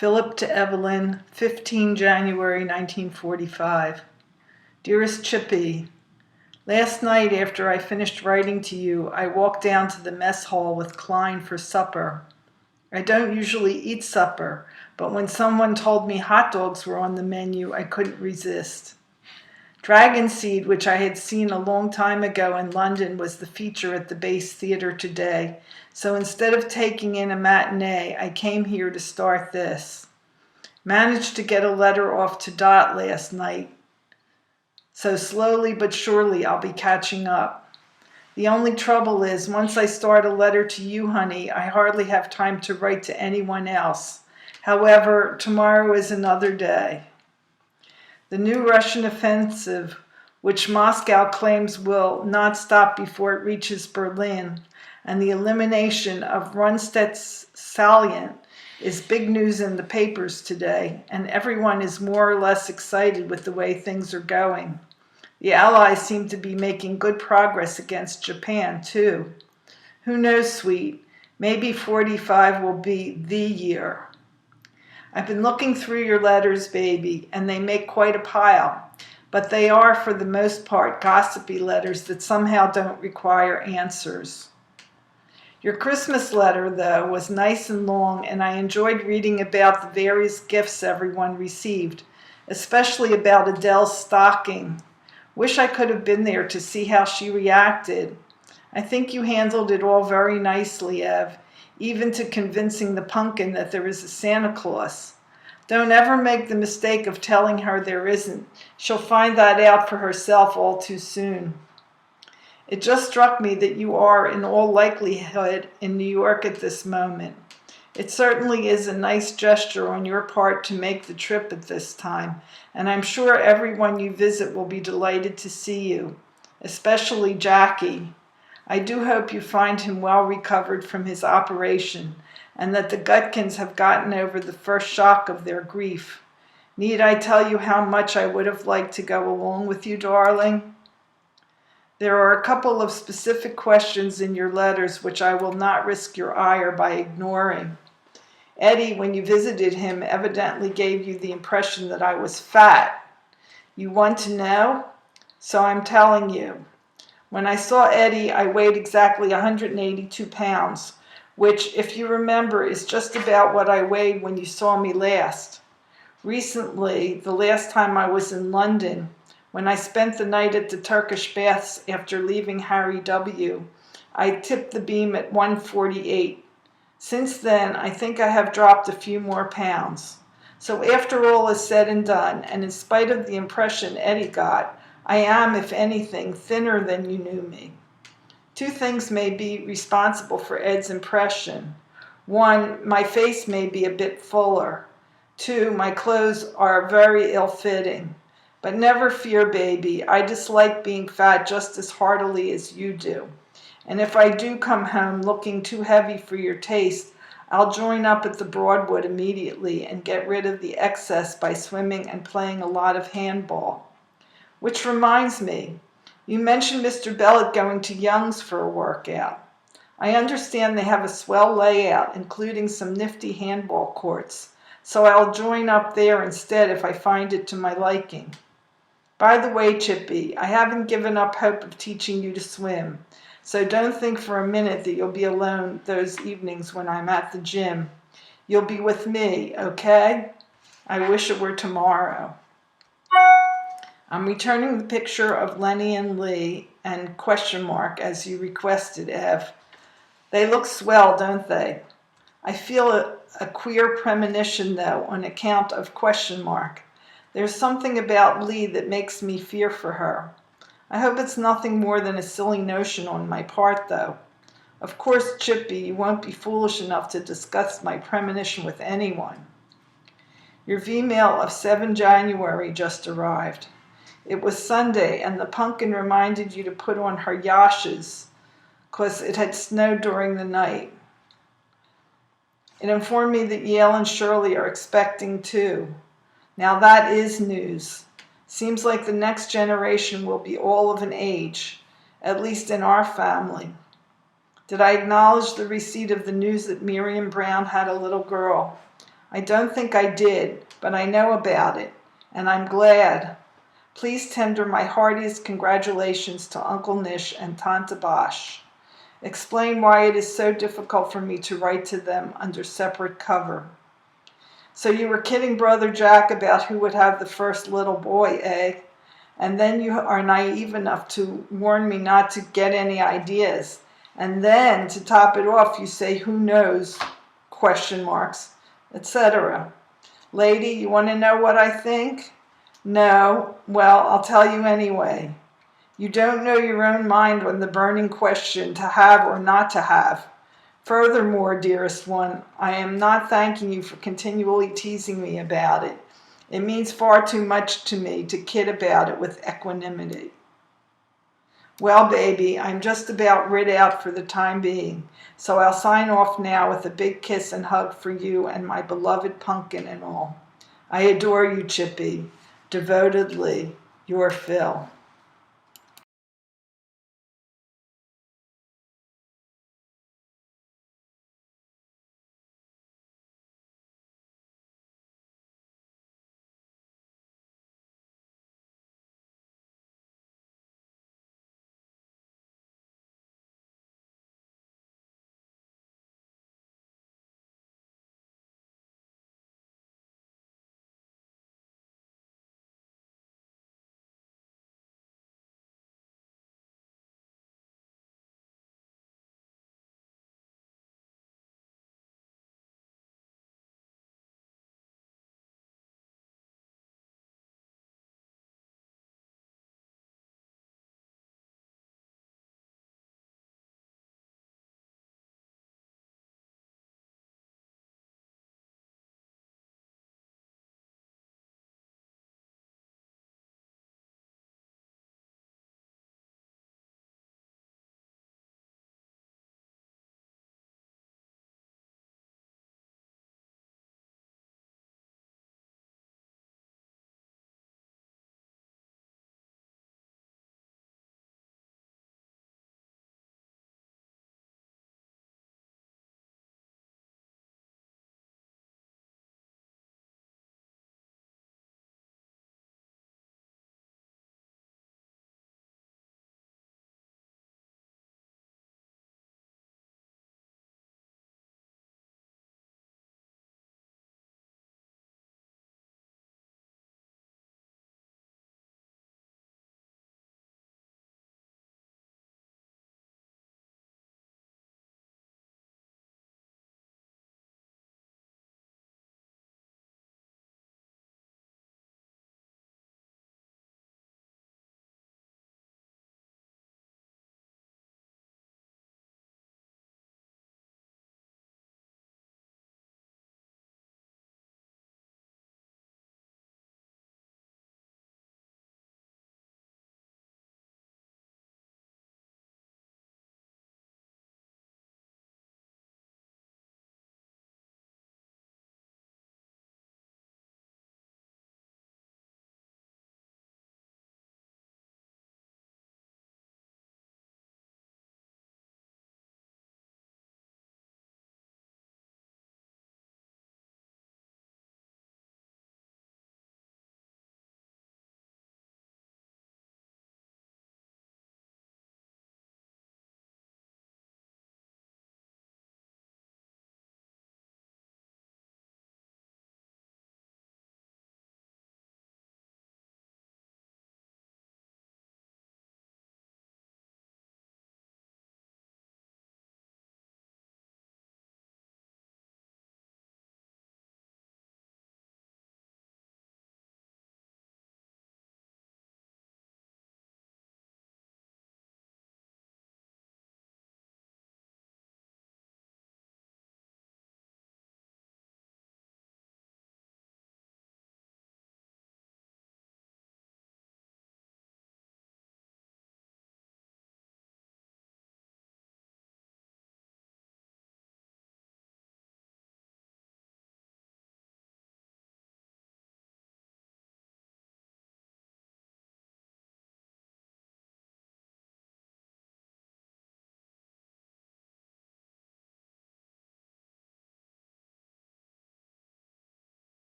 Philip to Evelyn, 15 January 1945. Dearest Chippy, last night after I finished writing to you, I walked down to the mess hall with Klein for supper. I don't usually eat supper, but when someone told me hot dogs were on the menu, I couldn't resist. Dragon Seed, which I had seen a long time ago in London, was the feature at the Base Theatre today. So instead of taking in a matinee, I came here to start this. Managed to get a letter off to Dot last night. So slowly but surely I'll be catching up. The only trouble is, once I start a letter to you, honey, I hardly have time to write to anyone else. However, tomorrow is another day. The new Russian offensive, which Moscow claims will not stop before it reaches Berlin, and the elimination of Rundstedt's salient is big news in the papers today, and everyone is more or less excited with the way things are going. The Allies seem to be making good progress against Japan, too. Who knows, sweet? Maybe 45 will be the year. I've been looking through your letters, baby, and they make quite a pile, but they are, for the most part, gossipy letters that somehow don't require answers. Your Christmas letter, though, was nice and long, and I enjoyed reading about the various gifts everyone received, especially about Adele's stocking. Wish I could have been there to see how she reacted. I think you handled it all very nicely, Ev, even to convincing the pumpkin that there is a Santa Claus. Don't ever make the mistake of telling her there isn't. She'll find that out for herself all too soon. It just struck me that you are, in all likelihood, in New York at this moment. It certainly is a nice gesture on your part to make the trip at this time, and I'm sure everyone you visit will be delighted to see you, especially Jackie. I do hope you find him well recovered from his operation, and that the Gutkins have gotten over the first shock of their grief. Need I tell you how much I would have liked to go along with you, darling? There are a couple of specific questions in your letters which I will not risk your ire by ignoring. Eddie, when you visited him, evidently gave you the impression that I was fat. You want to know? So I'm telling you. When I saw Eddie, I weighed exactly 182 pounds, which, if you remember, is just about what I weighed when you saw me last. Recently, the last time I was in London, when I spent the night at the Turkish baths after leaving Harry W., I tipped the beam at 148. Since then, I think I have dropped a few more pounds. So after all is said and done, and in spite of the impression Eddie got, I am, if anything, thinner than you knew me. Two things may be responsible for Ed's impression. One, my face may be a bit fuller. Two, my clothes are very ill-fitting. But never fear, baby, I dislike being fat just as heartily as you do. And if I do come home looking too heavy for your taste, I'll join up at the Broadwood immediately and get rid of the excess by swimming and playing a lot of handball. Which reminds me, you mentioned Mr. Bellet going to Young's for a workout. I understand they have a swell layout, including some nifty handball courts, so I'll join up there instead if I find it to my liking. By the way, Chippy, I haven't given up hope of teaching you to swim, so don't think for a minute that you'll be alone those evenings when I'm at the gym. You'll be with me, okay? I wish it were tomorrow. I'm returning the picture of Lenny and Lee and question mark as you requested, Ev. They look swell, don't they? I feel a queer premonition, though, on account of question mark. There's something about Lee that makes me fear for her. I hope it's nothing more than a silly notion on my part, though. Of course, Chippy, you won't be foolish enough to discuss my premonition with anyone. Your V-mail of 7 January just arrived. It was Sunday, and the pumpkin reminded you to put on her yashes, 'cause it had snowed during the night. It informed me that Yale and Shirley are expecting too. Now that is news. Seems like the next generation will be all of an age, at least in our family. Did I acknowledge the receipt of the news that Miriam Brown had a little girl? I don't think I did, but I know about it, and I'm glad. Please tender my heartiest congratulations to Uncle Nish and Tante Bosch. Explain why it is so difficult for me to write to them under separate cover. So you were kidding Brother Jack about who would have the first little boy, eh? And then you are naive enough to warn me not to get any ideas. And then, to top it off, you say, who knows, question marks, etc. Lady, you want to know what I think? No, well, I'll tell you anyway. You don't know your own mind on the burning question to have or not to have. Furthermore, dearest one, I am not thanking you for continually teasing me about it. It means far too much to me to kid about it with equanimity. Well, baby, I'm just about rid out for the time being, so I'll sign off now with a big kiss and hug for you and my beloved pumpkin and all. I adore you, Chippy. Devotedly, your Phil.